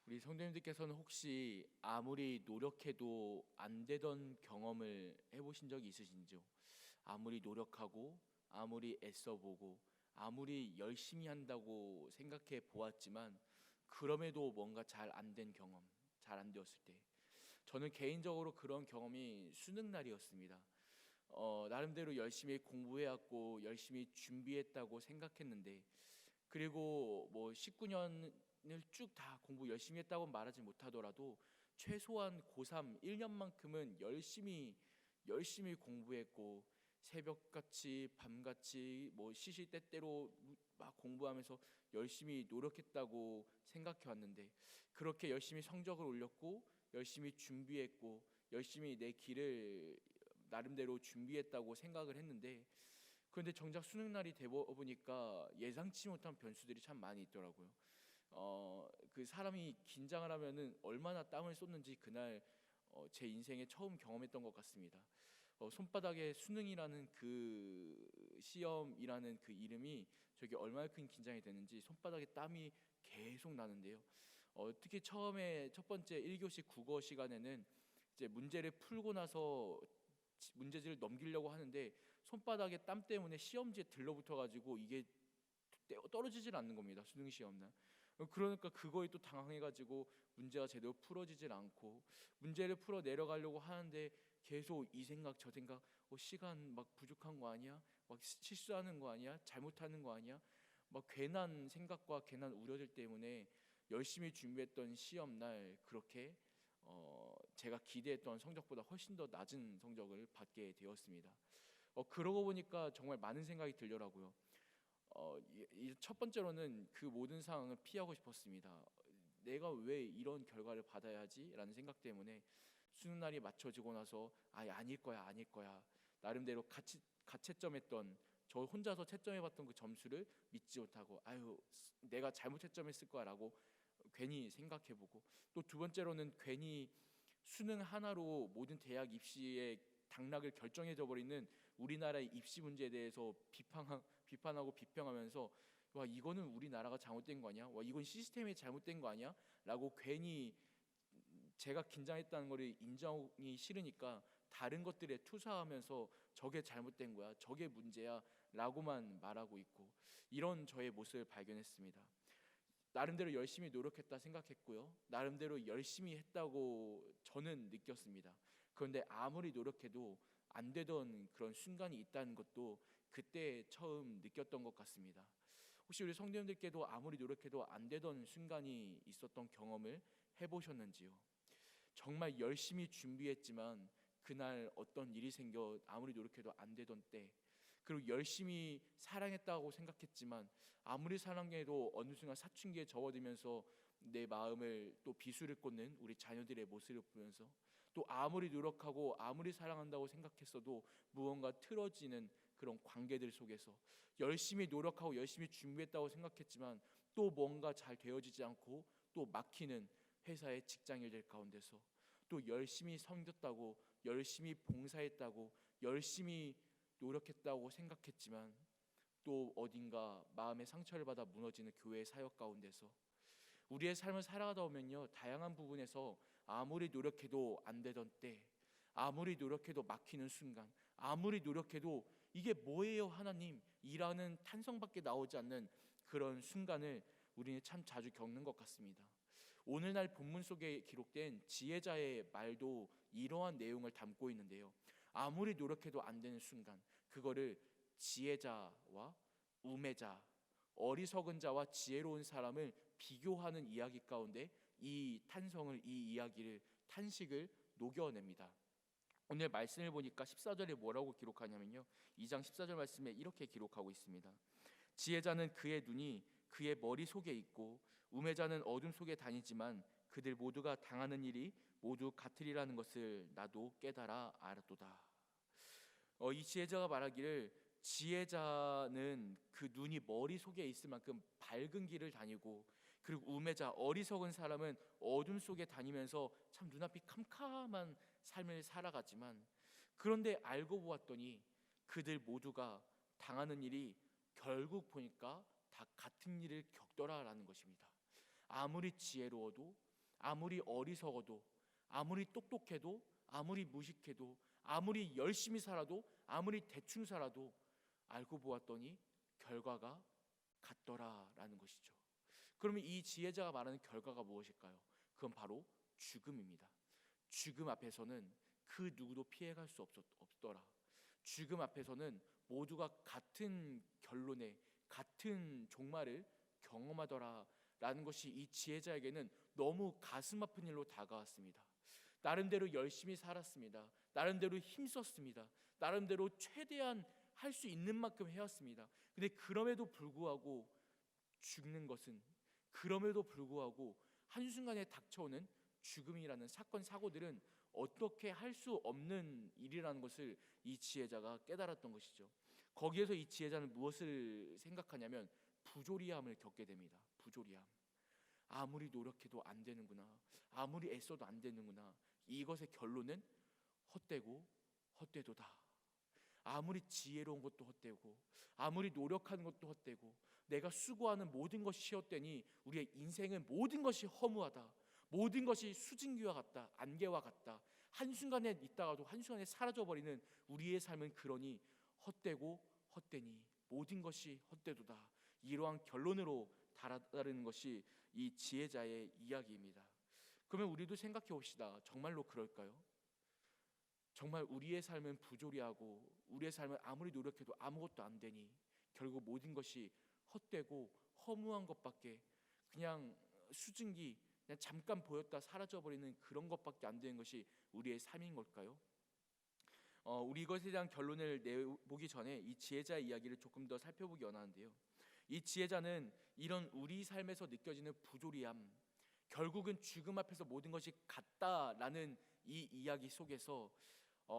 우리 성도님들께서는 혹시 아무리 노력해도 안 되던 경험을 해보신 적이 있으신지요? 아무리 노력하고 아무리 애써보고 아무리 열심히 한다고 생각해 보았지만 그럼에도 뭔가 잘 안 된 경험, 잘 안 되었을 때 저는 개인적으로 그런 경험이 수능 날이었습니다. 나름대로 열심히 공부해왔고 열심히 준비했다고 생각했는데, 그리고 뭐 19년을 쭉 다 공부 열심히 했다고 말하지 못하더라도 최소한 고3 1년만큼은 열심히 공부했고, 새벽같이 밤같이 뭐 시시때때로 막 공부하면서 열심히 노력했다고 생각해 왔는데, 그렇게 열심히 성적을 올렸고 열심히 준비했고 열심히 내 길을 나름대로 준비했다고 생각을 했는데, 그런데 정작 수능 날이 되어 보니까 예상치 못한 변수들이 참 많이 있더라고요. 그 사람이 긴장을 하면은 얼마나 땀을 쏟는지 그날 제 인생에 처음 경험했던 것 같습니다. 손바닥에 수능이라는 그 시험이라는 그 이름이 저게 얼마큼 긴장이 되는지 손바닥에 땀이 계속 나는데요. 특히 처음에 첫 번째 1교시 국어 시간에는 이제 문제를 풀고 나서 문제지를 넘기려고 하는데 손바닥에 땀 때문에 시험지에 들러붙어 가지고 이게 떨어지질 않는 겁니다. 수능 시험 날. 그러니까 그거에 또 당황해 가지고 문제가 제대로 풀어지질 않고, 문제를 풀어 내려가려고 하는데 계속 이 생각 저 생각, 시간 막 부족한 거 아니야? 막 실수하는 거 아니야? 잘못하는 거 아니야? 막 괜한 생각과 괜한 우려들 때문에 열심히 준비했던 시험 날 그렇게 제가 기대했던 성적보다 훨씬 더 낮은 성적을 받게 되었습니다. 그러고 보니까 정말 많은 생각이 들더라고요. 첫 번째로는 그 모든 상황을 피하고 싶었습니다. 내가 왜 이런 결과를 받아야 하지라는 생각 때문에 수능 날이 맞춰지고 나서 아닐 거야 아닐 거야, 나름대로 가채점했던 저 혼자서 채점해봤던 그 점수를 믿지 못하고 내가 잘못 채점했을 거야라고 괜히 생각해보고, 또 두 번째로는 괜히 수능 하나로 모든 대학 입시의 당락을 결정해져 버리는 우리나라의 입시 문제에 대해서 비판하고 비평하면서 와 이거는 우리나라가 잘못된 거 아니야? 와 이건 시스템이 잘못된 거 아니야? 라고 괜히 제가 긴장했다는 거를 인정이 싫으니까 다른 것들에 투사하면서 저게 잘못된 거야, 저게 문제야 라고만 말하고 있고, 이런 저의 모습을 발견했습니다. 나름대로 열심히 노력했다 생각했고요, 나름대로 열심히 했다고 저는 느꼈습니다. 그런데 아무리 노력해도 안 되던 그런 순간이 있다는 것도 그때 처음 느꼈던 것 같습니다. 혹시 우리 성도님들께도 아무리 노력해도 안 되던 순간이 있었던 경험을 해보셨는지요? 정말 열심히 준비했지만 그날 어떤 일이 생겨 아무리 노력해도 안 되던 때, 그리고 열심히 사랑했다고 생각했지만 아무리 사랑해도 어느 순간 사춘기에 접어들면서 내 마음을 또 비수를 꽂는 우리 자녀들의 모습을 보면서, 또 아무리 노력하고 아무리 사랑한다고 생각했어도 무언가 틀어지는 그런 관계들 속에서 열심히 노력하고 열심히 준비했다고 생각했지만 또 뭔가 잘 되어지지 않고 또 막히는 회사의 직장일들 가운데서, 또 열심히 섬겼다고 열심히 봉사했다고 열심히 노력했다고 생각했지만 또 어딘가 마음의 상처를 받아 무너지는 교회 사역 가운데서 우리의 삶을 살아가다 보면요, 다양한 부분에서 아무리 노력해도 안 되던 때, 아무리 노력해도 막히는 순간, 아무리 노력해도 이게 뭐예요 하나님 이라는 탄성밖에 나오지 않는 그런 순간을 우리는 참 자주 겪는 것 같습니다. 오늘날 본문 속에 기록된 지혜자의 말도 이러한 내용을 담고 있는데요, 아무리 노력해도 안 되는 순간, 그거를 지혜자와 우매자, 어리석은 자와 지혜로운 사람을 비교하는 이야기 가운데 이 이야기를 탄식을 녹여냅니다. 오늘 말씀을 보니까 14절에 뭐라고 기록하냐면요, 2장 14절 말씀에 이렇게 기록하고 있습니다. 지혜자는 그의 눈이 그의 머릿속에 있고 우매자는 어둠 속에 다니지만 그들 모두가 당하는 일이 모두 같으리라는 것을 나도 깨달아 알았도다. 이 지혜자가 말하기를 지혜자는 그 눈이 머릿속에 있을 만큼 밝은 길을 다니고, 그리고 우매자 어리석은 사람은 어둠 속에 다니면서 참 눈앞이 캄캄한 삶을 살아가지만, 그런데 알고 보았더니 그들 모두가 당하는 일이 결국 보니까 다 같은 일을 겪더라라는 것입니다. 아무리 지혜로워도 아무리 어리석어도, 아무리 똑똑해도, 아무리 무식해도, 아무리 열심히 살아도, 아무리 대충 살아도 알고 보았더니 결과가 같더라라는 것이죠. 그러면 이 지혜자가 말하는 결과가 무엇일까요? 그건 바로 죽음입니다. 죽음 앞에서는 그 누구도 피해갈 수 없더라. 죽음 앞에서는 모두가 같은 결론에, 같은 종말을 경험하더라라는 것이 이 지혜자에게는 너무 가슴 아픈 일로 다가왔습니다. 나름대로 열심히 살았습니다. 나름대로 힘썼습니다. 나름대로 최대한 할 수 있는 만큼 해왔습니다. 근데 그럼에도 불구하고 죽는 것은, 그럼에도 불구하고 한순간에 닥쳐오는 죽음이라는 사건 사고들은 어떻게 할 수 없는 일이라는 것을 이 지혜자가 깨달았던 것이죠. 거기에서 이 지혜자는 무엇을 생각하냐면 부조리함을 겪게 됩니다. 부조리함. 아무리 노력해도 안 되는구나. 아무리 애써도 안 되는구나. 이것의 결론은 헛되고 헛되도다. 아무리 지혜로운 것도 헛되고, 아무리 노력하는 것도 헛되고, 내가 수고하는 모든 것이 헛되니 우리의 인생은 모든 것이 허무하다. 모든 것이 수증기와 같다. 안개와 같다. 한순간에 있다가도 한순간에 사라져버리는 우리의 삶은 그러니 헛되고 헛되니 모든 것이 헛되도다. 이러한 결론으로 다다르는 것이 이 지혜자의 이야기입니다. 그러면 우리도 생각해 봅시다. 정말로 그럴까요? 정말 우리의 삶은 부조리하고 우리의 삶은 아무리 노력해도 아무것도 안 되니 결국 모든 것이 헛되고 허무한 것밖에, 그냥 수증기, 그냥 잠깐 보였다 사라져버리는 그런 것밖에 안 되는 것이 우리의 삶인 걸까요? 우리 이것에 대한 결론을 내보기 전에 이 지혜자의 이야기를 조금 더 살펴보기 원하는데요. 이 지혜자는 이런 우리 삶에서 느껴지는 부조리함, 결국은 죽음 앞에서 모든 것이 같다라는 이 이야기 속에서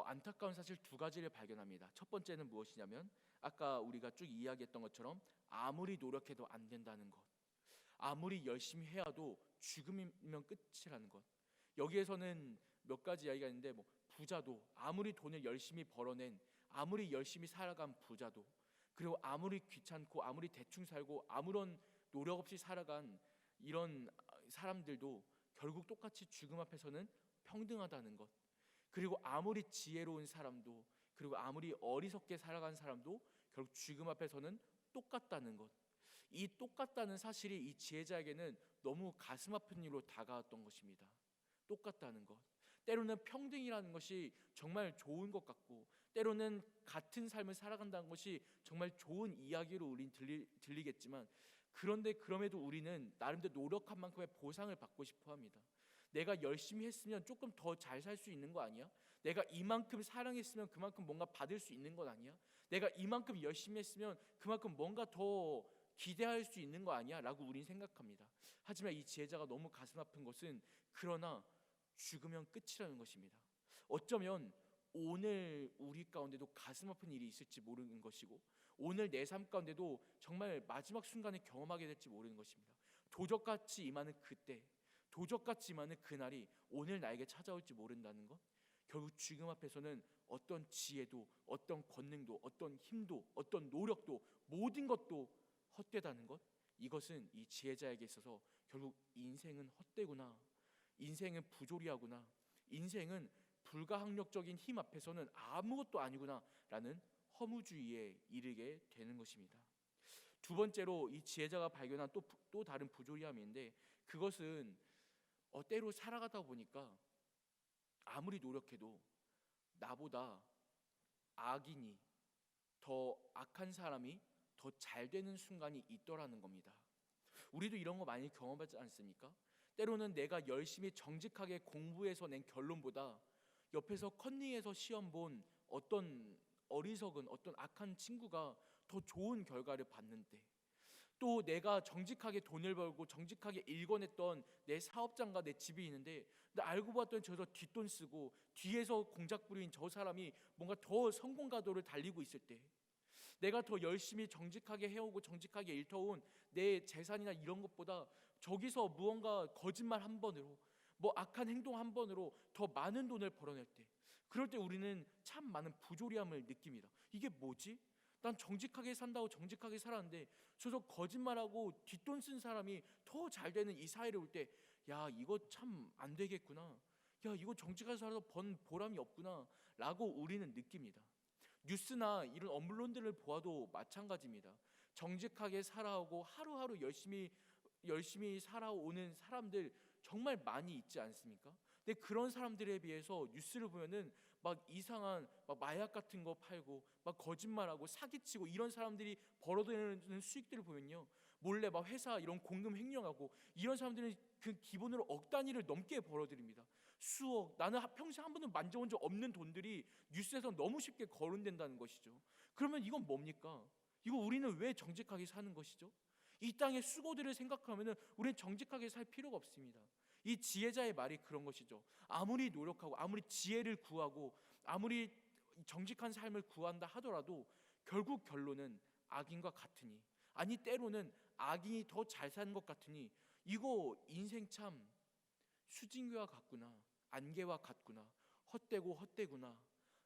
안타까운 사실 두 가지를 발견합니다. 첫 번째는 무엇이냐면 아까 우리가 쭉 이야기했던 것처럼 아무리 노력해도 안 된다는 것, 아무리 열심히 해야도 죽음이면 끝이라는 것. 여기에서는 몇 가지 이야기가 있는데 부자도, 아무리 돈을 열심히 벌어낸, 아무리 열심히 살아간 부자도, 그리고 아무리 귀찮고 아무리 대충 살고 아무런 노력 없이 살아간 이런 사람들도 결국 똑같이 죽음 앞에서는 평등하다는 것. 그리고 아무리 지혜로운 사람도, 그리고 아무리 어리석게 살아간 사람도 결국 죽음 앞에서는 똑같다는 것. 이 똑같다는 사실이 이 지혜자에게는 너무 가슴 아픈 일로 다가왔던 것입니다. 똑같다는 것. 때로는 평등이라는 것이 정말 좋은 것 같고, 때로는 같은 삶을 살아간다는 것이 정말 좋은 이야기로 우린 들리겠지만, 그런데 그럼에도 우리는 나름대로 노력한 만큼의 보상을 받고 싶어 합니다. 내가 열심히 했으면 조금 더 잘 살 수 있는 거 아니야? 내가 이만큼 사랑했으면 그만큼 뭔가 받을 수 있는 건 아니야? 내가 이만큼 열심히 했으면 그만큼 뭔가 더 기대할 수 있는 거 아니야? 라고 우린 생각합니다. 하지만 이 지혜자가 너무 가슴 아픈 것은 그러나 죽으면 끝이라는 것입니다. 어쩌면 오늘 우리 가운데도 가슴 아픈 일이 있을지 모르는 것이고, 오늘 내 삶 가운데도 정말 마지막 순간에 경험하게 될지 모르는 것입니다. 도적같이 임하는 그때, 도적같이 임하는 그날이 오늘 나에게 찾아올지 모른다는 것. 결국 죽음 앞에서는 어떤 지혜도, 어떤 권능도, 어떤 힘도, 어떤 노력도, 모든 것도 헛되다는 것. 이것은 이 지혜자에게 있어서 결국 인생은 헛되구나, 인생은 부조리하구나, 인생은 불가항력적인 힘 앞에서는 아무것도 아니구나 라는 허무주의에 이르게 되는 것입니다. 두 번째로 이 지혜자가 발견한 또 다른 부조리함인데, 그것은 때로 살아가다 보니까 아무리 노력해도 나보다 악인이, 더 악한 사람이 더 잘 되는 순간이 있더라는 겁니다. 우리도 이런 거 많이 경험하지 않습니까? 때로는 내가 열심히 정직하게 공부해서 낸 결론보다 옆에서 컨닝해서 시험 본 어떤 어리석은 어떤 악한 친구가 더 좋은 결과를 받는 때, 또 내가 정직하게 돈을 벌고 정직하게 일궈냈던 내 사업장과 내 집이 있는데, 근데 알고 봤더니 저기서 뒷돈 쓰고 뒤에서 공작 부린 저 사람이 뭔가 더 성공 가도를 달리고 있을 때, 내가 더 열심히 정직하게 해오고 정직하게 일터온 내 재산이나 이런 것보다 저기서 무언가 거짓말 한 번으로, 악한 행동 한 번으로 더 많은 돈을 벌어낼 때, 그럴 때 우리는 참 많은 부조리함을 느낍니다. 이게 뭐지? 난 정직하게 산다고 정직하게 살았는데 저저 거짓말하고 뒷돈 쓴 사람이 더 잘 되는 이 사회를 올 때, 야, 이거 참 안 되겠구나. 야, 이거 정직하게 살아서 번 보람이 없구나 라고 우리는 느낍니다. 뉴스나 이런 언론들을 보아도 마찬가지입니다. 정직하게 살아오고 하루하루 열심히 살아오는 사람들 정말 많이 있지 않습니까? 근데 그런 사람들에 비해서 뉴스를 보면은 막 이상한 막 마약 같은 거 팔고 막 거짓말하고 사기치고 이런 사람들이 벌어들이는 수익들을 보면요, 몰래 막 회사 이런 공금 횡령하고 이런 사람들은 그 기본으로 억 단위를 넘게 벌어들입니다. 수억, 나는 평생 한 번도 만져본 적 없는 돈들이 뉴스에서 너무 쉽게 거론된다는 것이죠. 그러면 이건 뭡니까? 이거 우리는 왜 정직하게 사는 것이죠? 이 땅의 수고들을 생각하면은 우리는 정직하게 살 필요가 없습니다. 이 지혜자의 말이 그런 것이죠. 아무리 노력하고 아무리 지혜를 구하고 아무리 정직한 삶을 구한다 하더라도 결국 결론은 악인과 같으니, 아니 때로는 악인이 더 잘 사는 것 같으니 이거 인생 참 수증기와 같구나, 안개와 같구나, 헛되고 헛되구나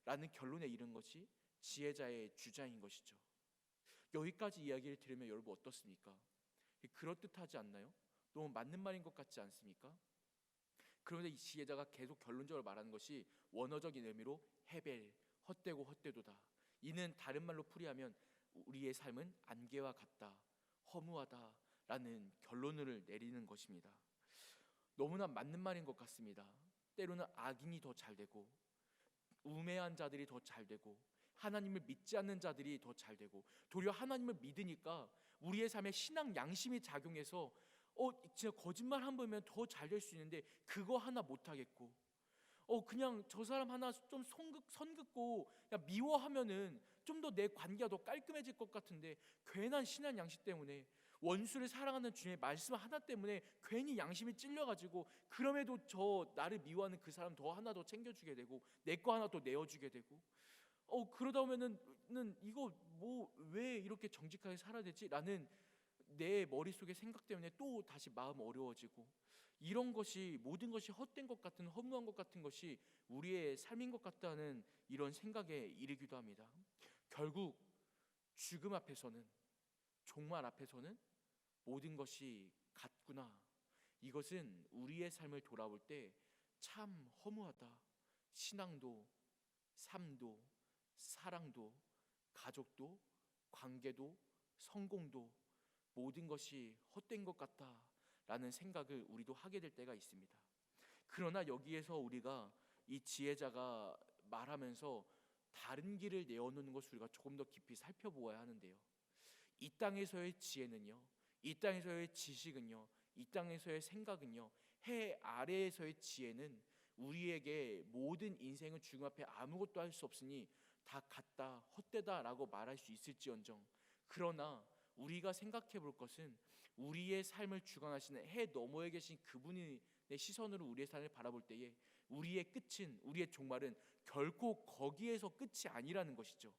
라는 결론에 이른 것이 지혜자의 주장인 것이죠. 여기까지 이야기를 들으면 여러분 어떻습니까? 그럴듯하지 않나요? 너무 맞는 말인 것 같지 않습니까? 그런데 이 지혜자가 계속 결론적으로 말하는 것이 원어적인 의미로 헤벨, 헛되고 헛되도다. 이는 다른 말로 풀이하면 우리의 삶은 안개와 같다, 허무하다 라는 결론을 내리는 것입니다. 너무나 맞는 말인 것 같습니다. 때로는 악인이 더 잘되고 우매한 자들이 더 잘되고 하나님을 믿지 않는 자들이 더 잘되고, 도리어 하나님을 믿으니까 우리의 삶에 신앙 양심이 작용해서 진짜 거짓말 한 번이면 더 잘 될 수 있는데 그거 하나 못하겠고, 그냥 저 사람 하나 좀 선긋고 그냥 미워하면은 좀 더 내 관계가 더 깔끔해질 것 같은데 괜한 신앙 양심 때문에, 원수를 사랑하는 주님의 말씀 하나 때문에 괜히 양심이 찔려가지고 그럼에도 저 나를 미워하는 그 사람 더 하나 더 챙겨주게 되고 내 거 하나 더 내어주게 되고, 그러다 보면은 이거 뭐 왜 이렇게 정직하게 살아야 되지? 라는 내 머릿속의 생각 때문에 또 다시 마음 어려워지고, 이런 것이 모든 것이 헛된 것 같은, 허무한 것 같은 것이 우리의 삶인 것 같다는 이런 생각에 이르기도 합니다. 결국 죽음 앞에서는, 종말 앞에서는 모든 것이 같구나, 이것은 우리의 삶을 돌아볼 때 참 허무하다. 신앙도, 삶도, 사랑도, 가족도, 관계도, 성공도 모든 것이 헛된 것 같다라는 생각을 우리도 하게 될 때가 있습니다. 그러나 여기에서 우리가 이 지혜자가 말하면서 다른 길을 내어놓는 것을 우리가 조금 더 깊이 살펴보아야 하는데요, 이 땅에서의 지혜는요, 이 땅에서의 지식은요, 이 땅에서의 생각은요, 해 아래에서의 지혜는 우리에게 모든 인생은 죽음 앞에 아무것도 할 수 없으니 다 같다, 헛되다라고 말할 수 있을지언정, 그러나 우리가 생각해 볼 것은 우리의 삶을 주관하시는 해 너머에 계신 그분의 시선으로 우리의 삶을 바라볼 때에 우리의 끝은, 우리의 종말은 결코 거기에서 끝이 아니라는 것이죠.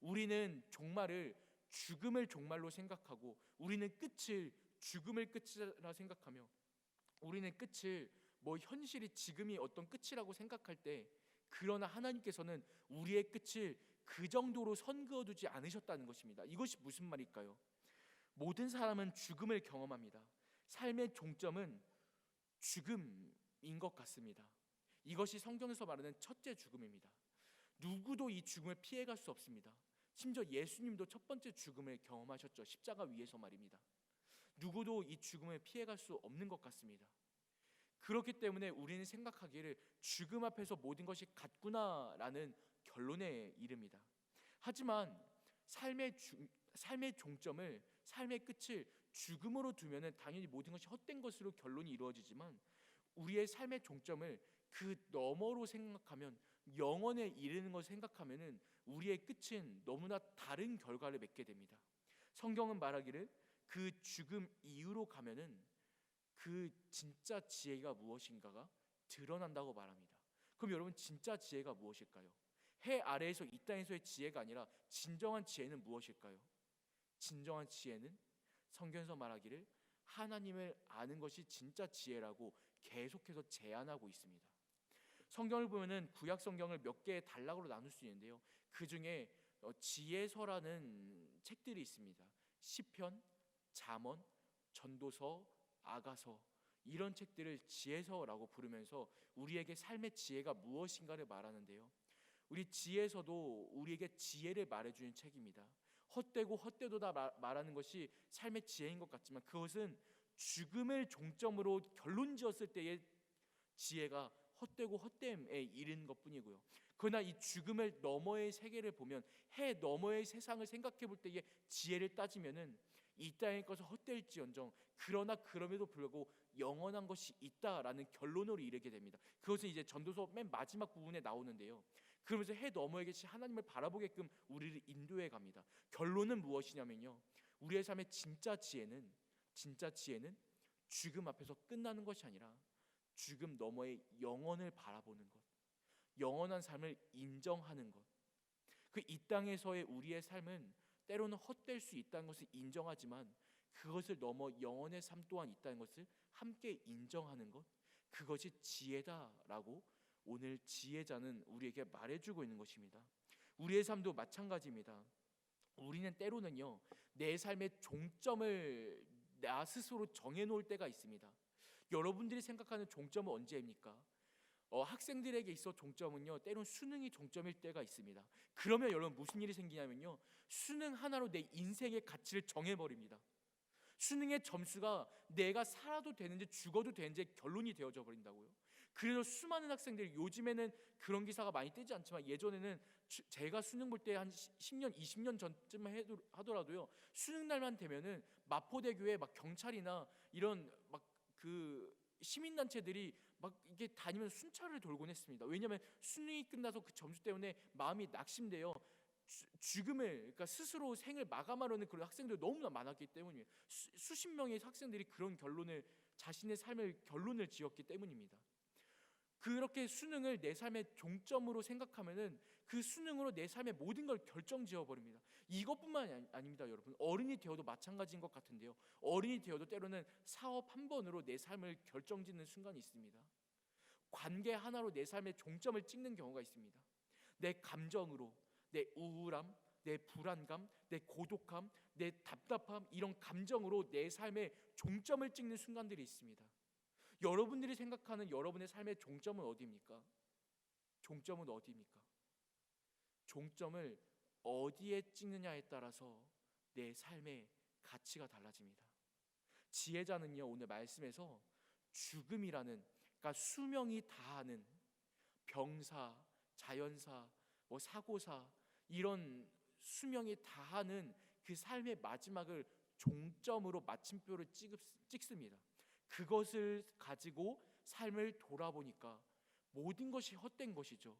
우리는 종말을 죽음을 종말로 생각하고, 우리는 끝을 죽음을 끝이라 생각하며, 우리는 끝을 현실이 지금이 어떤 끝이라고 생각할 때, 그러나 하나님께서는 우리의 끝을 그 정도로 선그어두지 않으셨다는 것입니다. 이것이 무슨 말일까요? 모든 사람은 죽음을 경험합니다. 삶의 종점은 죽음인 것 같습니다. 이것이 성경에서 말하는 첫째 죽음입니다. 누구도 이 죽음을 피해갈 수 없습니다. 심지어 예수님도 첫 번째 죽음을 경험하셨죠. 십자가 위에서 말입니다. 누구도 이 죽음을 피해갈 수 없는 것 같습니다. 그렇기 때문에 우리는 생각하기를 죽음 앞에서 모든 것이 같구나라는 결론에 이릅니다. 하지만 삶의 종점을, 삶의 끝을 죽음으로 두면은 당연히 모든 것이 헛된 것으로 결론이 이루어지지만, 우리의 삶의 종점을 그 너머로 생각하면, 영원에 이르는 것을 생각하면은 우리의 끝은 너무나 다른 결과를 맺게 됩니다. 성경은 말하기를 그 죽음 이후로 가면은 그 진짜 지혜가 무엇인가가 드러난다고 말합니다. 그럼 여러분, 진짜 지혜가 무엇일까요? 해 아래에서 이 땅에서의 지혜가 아니라 진정한 지혜는 무엇일까요? 진정한 지혜는 성경에서 말하기를 하나님을 아는 것이 진짜 지혜라고 계속해서 제안하고 있습니다. 성경을 보면은 구약 성경을 몇 개의 단락으로 나눌 수 있는데요, 그 중에 지혜서라는 책들이 있습니다. 시편, 잠언, 전도서, 아가서, 이런 책들을 지혜서라고 부르면서 우리에게 삶의 지혜가 무엇인가를 말하는데요. 우리 지혜서도 우리에게 지혜를 말해주는 책입니다. 헛되고 헛되도다 말하는 것이 삶의 지혜인 것 같지만, 그것은 죽음을 종점으로 결론 지었을 때의 지혜가 헛되고 헛됨에 이른 것뿐이고요. 그러나 이 죽음을 너머의 세계를 보면, 해 너머의 세상을 생각해 볼 때의 지혜를 따지면은 이 땅의 것은 헛될지언정 그러나 그럼에도 불구하고 영원한 것이 있다라는 결론으로 이르게 됩니다. 그것은 이제 전도서 맨 마지막 부분에 나오는데요. 그러면서 해 너머에 계신 하나님을 바라보게끔 우리를 인도해 갑니다. 결론은 무엇이냐면요, 우리의 삶의 진짜 지혜는 죽음 앞에서 끝나는 것이 아니라 죽음 너머의 영원을 바라보는 것, 영원한 삶을 인정하는 것. 그 이 땅에서의 우리의 삶은 때로는 헛될 수 있다는 것을 인정하지만, 그것을 넘어 영원의 삶 또한 있다는 것을 함께 인정하는 것, 그것이 지혜다라고 오늘 지혜자는 우리에게 말해주고 있는 것입니다. 우리의 삶도 마찬가지입니다. 우리는 때로는요, 내 삶의 종점을 나 스스로 정해놓을 때가 있습니다. 여러분들이 생각하는 종점은 언제입니까? 학생들에게 있어 종점은요, 때론 수능이 종점일 때가 있습니다. 그러면 여러분 무슨 일이 생기냐면요, 수능 하나로 내 인생의 가치를 정해버립니다. 수능의 점수가 내가 살아도 되는지 죽어도 되는지 결론이 되어져 버린다고요. 그래서 수많은 학생들이, 요즘에는 그런 기사가 많이 뜨지 않지만 예전에는 제가 수능 볼 때 한 10년 20년 전쯤 하더라도요, 수능 날만 되면은 마포대교에 막 경찰이나 이런 막 그 시민단체들이 막 이게 다니면서 순찰을 돌곤 했습니다. 왜냐하면 수능이 끝나서 그 점수 때문에 마음이 낙심되어 죽음을, 그러니까 스스로 생을 마감하려는 그런 학생들이 너무나 많았기 때문이에요. 수십 명의 학생들이 그런 결론을, 자신의 삶을 결론을 지었기 때문입니다. 그렇게 수능을 내 삶의 종점으로 생각하면은 그 수능으로 내 삶의 모든 걸 결정지어 버립니다. 이것뿐만 아닙니다, 여러분. 어른이 되어도 마찬가지인 것 같은데요. 어른이 되어도 때로는 사업 한 번으로 내 삶을 결정짓는 순간이 있습니다. 관계 하나로 내 삶의 종점을 찍는 경우가 있습니다. 내 감정으로, 내 우울함, 내 불안감, 내 고독함, 내 답답함, 이런 감정으로 내 삶의 종점을 찍는 순간들이 있습니다. 여러분들이 생각하는 여러분의 삶의 종점은 어디입니까? 종점은 어디입니까? 종점을 어디에 찍느냐에 따라서 내 삶의 가치가 달라집니다. 지혜자는요, 오늘 말씀에서 죽음이라는, 그러니까 수명이 다하는 병사, 자연사, 사고사, 이런 수명이 다하는 그 삶의 마지막을 종점으로 마침표를 찍습니다. 그것을 가지고 삶을 돌아보니까 모든 것이 헛된 것이죠.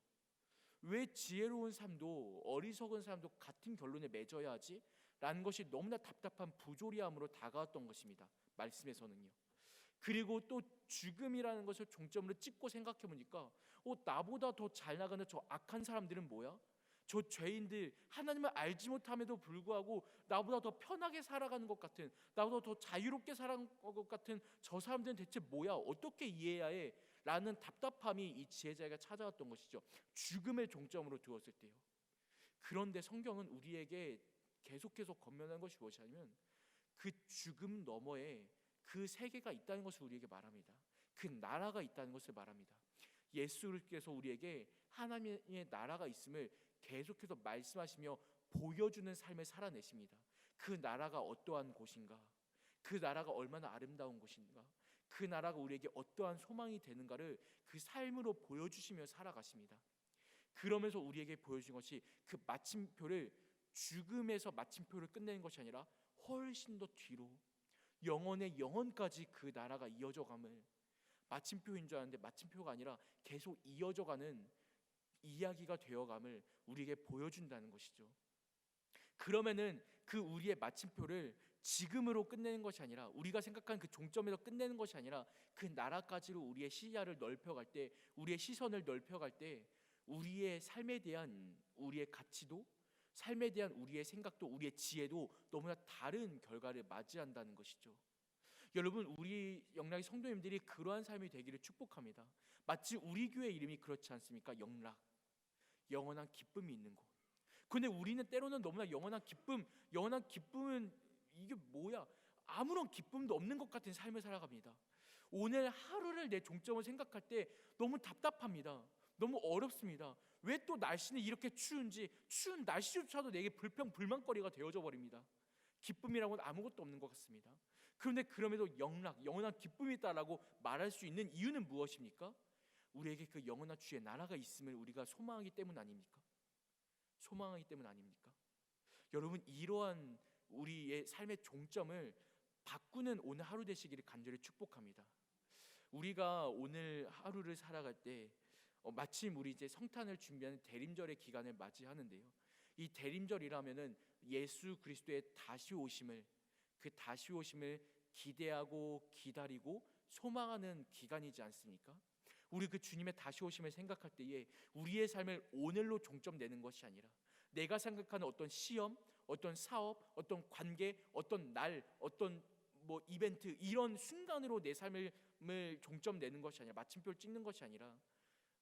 왜 지혜로운 삶도 어리석은 사람도 같은 결론에 맺어야 하지? 라는 것이 너무나 답답한 부조리함으로 다가왔던 것입니다, 말씀에서는요. 그리고 또 죽음이라는 것을 종점으로 찍고 생각해 보니까, 나보다 더 잘 나가는 저 악한 사람들은 뭐야? 저 죄인들, 하나님을 알지 못함에도 불구하고 나보다 더 편하게 살아가는 것 같은, 나보다 더 자유롭게 살아가는 것 같은 저 사람들은 대체 뭐야? 어떻게 이해해야 해? 라는 답답함이 이 지혜자가 찾아왔던 것이죠. 죽음을 종점으로 두었을 때요. 그런데 성경은 우리에게 계속해서 권면하는 것이 무엇이냐면, 그 죽음 너머에 그 세계가 있다는 것을 우리에게 말합니다. 그 나라가 있다는 것을 말합니다. 예수께서 우리에게 하나님의 나라가 있음을 계속해서 말씀하시며 보여주는 삶을 살아내십니다. 그 나라가 어떠한 곳인가, 그 나라가 얼마나 아름다운 곳인가, 그 나라가 우리에게 어떠한 소망이 되는가를 그 삶으로 보여주시며 살아가십니다. 그러면서 우리에게 보여준 것이, 그 마침표를, 죽음에서 마침표를 끝내는 것이 아니라 훨씬 더 뒤로 영원의 영원까지 그 나라가 이어져감을, 마침표인 줄 알았는데 마침표가 아니라 계속 이어져가는 이야기가 되어감을 우리에게 보여준다는 것이죠. 그러면은 그 우리의 마침표를 지금으로 끝내는 것이 아니라, 우리가 생각한 그 종점에서 끝내는 것이 아니라 그 나라까지로 우리의 시야를 넓혀갈 때, 우리의 시선을 넓혀갈 때 우리의 삶에 대한 우리의 가치도, 삶에 대한 우리의 생각도, 우리의 지혜도 너무나 다른 결과를 맞이한다는 것이죠. 여러분, 우리 영락의 성도님들이 그러한 삶이 되기를 축복합니다. 마치 우리 교회 이름이 그렇지 않습니까? 영락, 영원한 기쁨이 있는 곳. 그런데 우리는 때로는 너무나 영원한 기쁨은 이게 뭐야? 아무런 기쁨도 없는 것 같은 삶을 살아갑니다. 오늘 하루를 내 종점을 생각할 때 너무 답답합니다. 너무 어렵습니다. 왜 또 날씨는 이렇게 추운지, 추운 날씨조차도 내게 불평불만거리가 되어져 버립니다. 기쁨이라고는 아무것도 없는 것 같습니다. 그런데 그럼에도 영원한 기쁨이 있다라고 말할 수 있는 이유는 무엇입니까? 우리에게 그 영원한 주의 나라가 있음을 우리가 소망하기 때문 아닙니까? 소망하기 때문 아닙니까? 여러분, 이러한 우리의 삶의 종점을 바꾸는 오늘 하루 되시기를 간절히 축복합니다. 우리가 오늘 하루를 살아갈 때 마침 우리 이제 성탄을 준비하는 대림절의 기간을 맞이하는데요. 이 대림절이라면은 예수 그리스도의 다시 오심을, 그 다시 오심을 기대하고 기다리고 소망하는 기간이지 않습니까? 우리 그 주님의 다시 오심을 생각할 때에 우리의 삶을 오늘로 종점 내는 것이 아니라 내가 생각하는 어떤 시험, 어떤 사업, 어떤 관계, 어떤 날, 어떤 이벤트, 이런 순간으로 내 삶을 종점 내는 것이 아니라, 마침표를 찍는 것이 아니라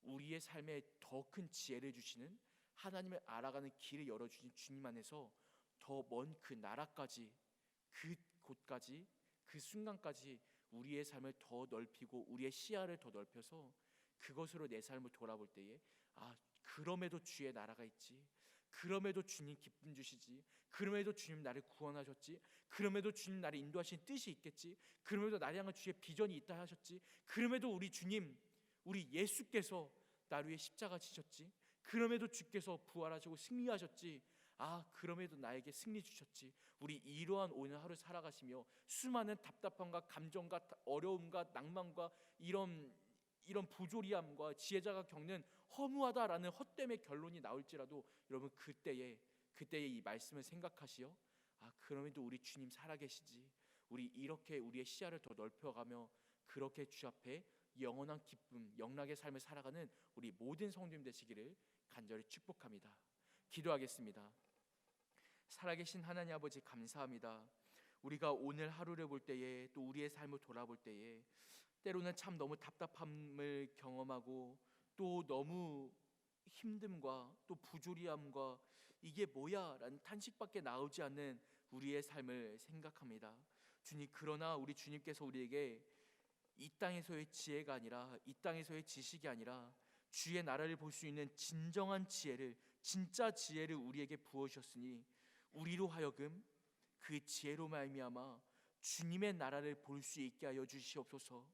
우리의 삶에 더 큰 지혜를 주시는, 하나님을 알아가는 길을 열어주신 주님 안에서 더 먼 그 나라까지, 그 곳까지, 그 순간까지 우리의 삶을 더 넓히고 우리의 시야를 더 넓혀서 그것으로 내 삶을 돌아볼 때에 그럼에도 주의 나라가 있지, 그럼에도 주님 기쁨 주시지, 그럼에도 주님 나를 구원하셨지, 그럼에도 주님 나를 인도하신 뜻이 있겠지, 그럼에도 나를 향한 주의 비전이 있다 하셨지, 그럼에도 우리 주님, 우리 예수께서 나를 위해 십자가 지셨지, 그럼에도 주께서 부활하시고 승리하셨지, 그럼에도 나에게 승리 주셨지. 우리 이러한 오늘 하루 살아가시며 수많은 답답함과 감정과 어려움과 낭만과 이런 부조리함과 지혜자가 겪는 허무하다라는 헛됨의 결론이 나올지라도 여러분, 그때에 이 말씀을 생각하시어 그럼에도 우리 주님 살아계시지, 우리 이렇게 우리의 시야를 더 넓혀가며 그렇게 주 앞에 영원한 기쁨, 영락의 삶을 살아가는 우리 모든 성도님 되시기를 간절히 축복합니다. 기도하겠습니다. 살아계신 하나님 아버지, 감사합니다. 우리가 오늘 하루를 볼 때에, 또 우리의 삶을 돌아볼 때에 때로는 참 너무 답답함을 경험하고, 또 너무 힘듦과 또 부조리함과 이게 뭐야 라는 탄식밖에 나오지 않는 우리의 삶을 생각합니다. 주님, 그러나 우리 주님께서 우리에게 이 땅에서의 지혜가 아니라, 이 땅에서의 지식이 아니라 주의 나라를 볼 수 있는 진정한 지혜를, 진짜 지혜를 우리에게 부어주셨으니 우리로 하여금 그 지혜로 말미암아 주님의 나라를 볼 수 있게 하여 주시옵소서.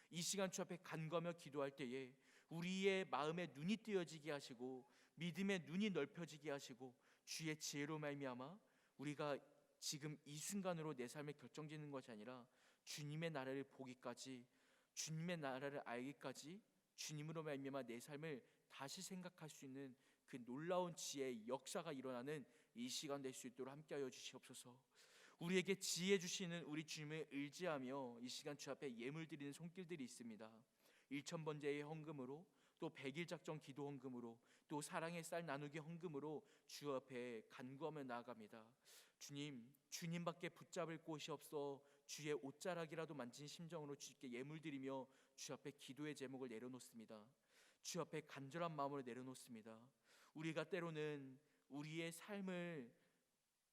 이 시간 주 앞에 간구하며 기도할 때에 우리의 마음의 눈이 뜨여지게 하시고 믿음의 눈이 넓혀지게 하시고, 주의 지혜로 말미암아 우리가 지금 이 순간으로 내 삶을 결정짓는 것이 아니라 주님의 나라를 보기까지, 주님의 나라를 알기까지 주님으로 말미암아 내 삶을 다시 생각할 수 있는 그 놀라운 지혜의 역사가 일어나는 이 시간 될 수 있도록 함께하여 주시옵소서. 우리에게 지혜 주시는 우리 주님을 의지하며 이 시간 주 앞에 예물 드리는 손길들이 있습니다. 1,000번제의 헌금으로, 또 100일 작정 기도 헌금으로, 또 사랑의 쌀 나누기 헌금으로 주 앞에 간구하며 나아갑니다. 주님밖에 붙잡을 곳이 없어 주의 옷자락이라도 만진 심정으로 주께 예물 드리며 주 앞에 기도의 제목을 내려놓습니다. 주 앞에 간절한 마음으로 내려놓습니다. 우리가 때로는 우리의 삶을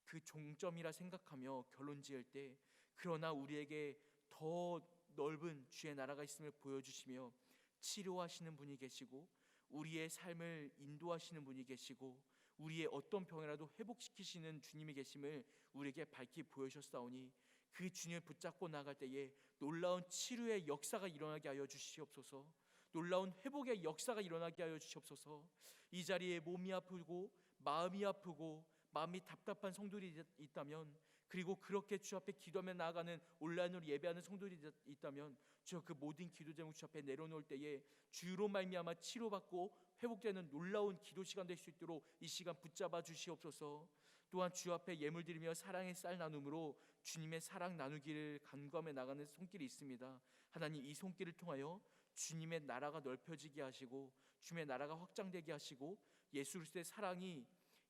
그 종점이라 생각하며 결론 지을 때, 그러나 우리에게 더 넓은 주의 나라가 있음을 보여주시며 치료하시는 분이 계시고, 우리의 삶을 인도하시는 분이 계시고, 우리의 어떤 병이라도 회복시키시는 주님이 계심을 우리에게 밝히 보여주셨사오니 그 주님을 붙잡고 나갈 때에 놀라운 치료의 역사가 일어나게 하여 주시옵소서. 놀라운 회복의 역사가 일어나게 하여 주시옵소서. 이 자리에 몸이 아프고 마음이 답답한 성도들이 있다면, 그리고 그렇게 주 앞에 기도하며 나아가는 온라인으로 예배하는 성도들이 있다면, 주 그 모든 기도 제목 주 앞에 내려놓을 때에 주로 말미암아 치료받고 회복되는 놀라운 기도 시간 될 수 있도록 이 시간 붙잡아 주시옵소서. 또한 주 앞에 예물 드리며 사랑의 쌀 나눔으로 주님의 사랑 나누기를 간구하며 나가는 손길이 있습니다. 하나님, 이 손길을 통하여 주님의 나라가 넓혀지게 하시고 주님의 나라가 확장되게 하시고 예수 그리스도의 사랑이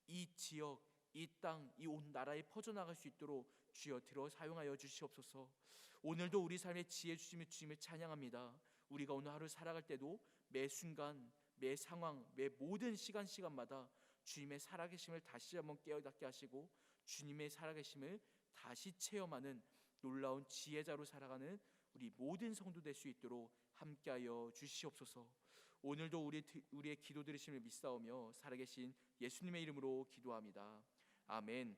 이 지역, 이 땅, 이 온 나라에 퍼져나갈 수 있도록 주여 들어 사용하여 주시옵소서. 오늘도 우리 삶에 지혜 주시며 주님을 찬양합니다. 우리가 오늘 하루 살아갈 때도 매 순간, 매 상황, 매 모든 시간마다 주님의 살아계심을 다시 한번 깨닫게 하시고 주님의 살아계심을 다시 체험하는 놀라운 지혜자로 살아가는 우리 모든 성도 될 수 있도록 함께하여 주시옵소서. 오늘도 우리의 기도 들으심을 믿사오며 살아계신 예수님의 이름으로 기도합니다. 아멘.